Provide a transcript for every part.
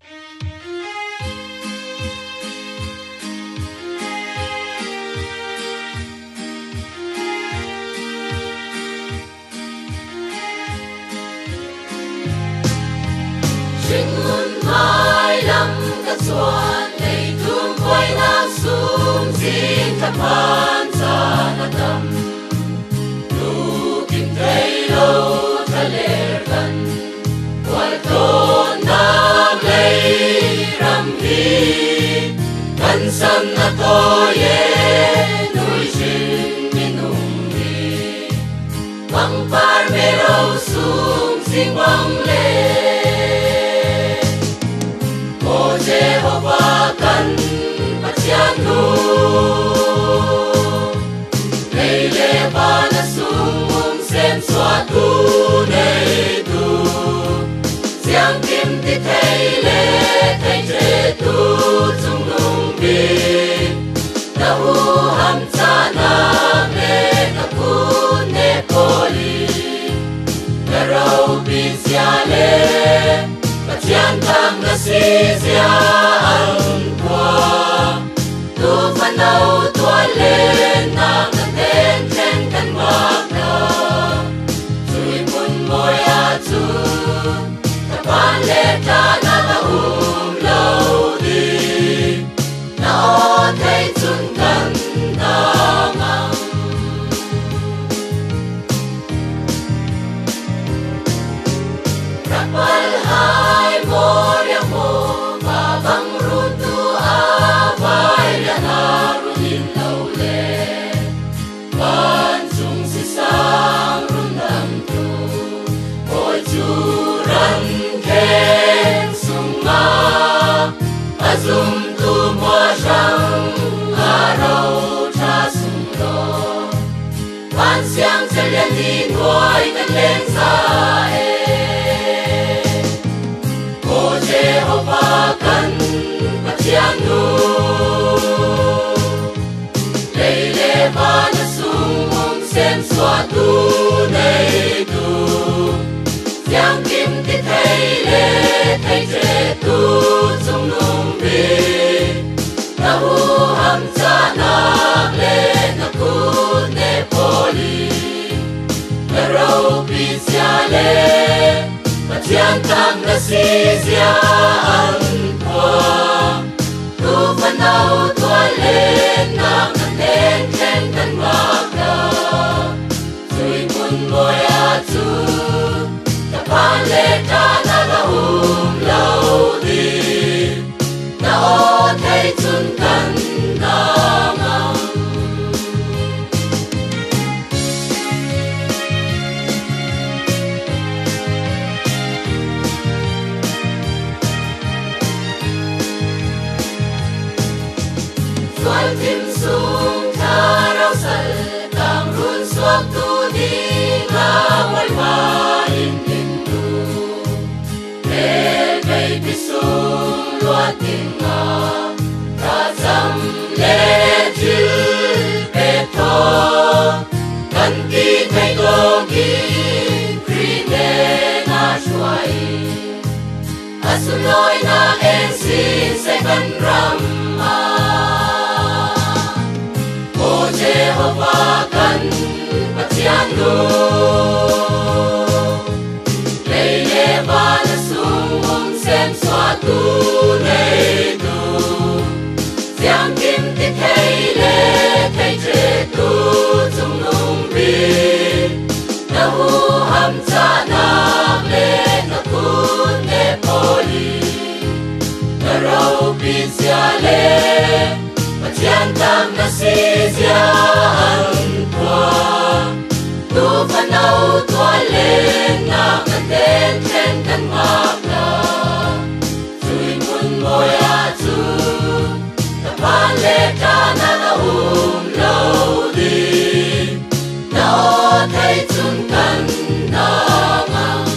Sinh hồn mai lâm cất xuân ngày thương quay na sum xin thắp phan sa na tâm lu kim thấy lâu ta lệ gần quay tôn nam lấy ram hi căn san na to ye nuôi sinh min nung hi băng par mê râu sum xin băng lệ Jehovah kan patianu Leile bana sum sen suatu nei tu Siang kim ti thei le thei tre tu chung nung bi Na hu ham cha na me na pu ne poli Na rau bin sia le Patian tam na si sia an qua tu phan nau tua lên na ngân ten ten kan mak na chui mun moi a chu ta pan le ta na ta lâu đi na o thấy chun kan na ngang rapal hai moria mo ba bang rutu avai ya na ruin lâu le ban chung si sang run nam tu oi chu ran ken sung ma azum tu mo jang arau cha sung lo ban siang se lian di nuai kan len sa Jehovah kan patianu Leile bana sum sen suatu nei tu Siang kim ti thei le thei tre tu chung nung bi Na hu ham cha na le na ku ne poli Na rau pi sia le Patian tam na si sia an qua tu phan nau tua lên na ngân ten ten kan mak na chui mun moi a chu ta pan le ta na la lâu đi na o thấy chun kan na ngang Soal tim sung tha rau sal tam run suak tu di nga moi ma in tu le bay pi sung loa tin nga ta zam le jil pe tho kan ti thai go gi kri ne na shuai asuloi na en sin se kan ram Jehovah kan patianu Leile bana sum sen suatu nei tu Siang kim ti thei le thei tre tu chung nung bi Na hu ham cha na le na ku ne poli Na rau bin sia le Patian tam na si sia an qua tu phan nau tua lên na ngân ten ten kan mak na chui mun moi a chu ta pan le ta na la lâu đi na o thấy chun kan na ngang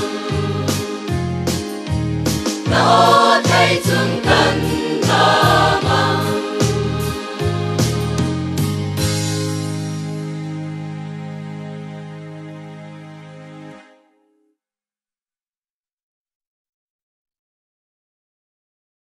na o thấy chun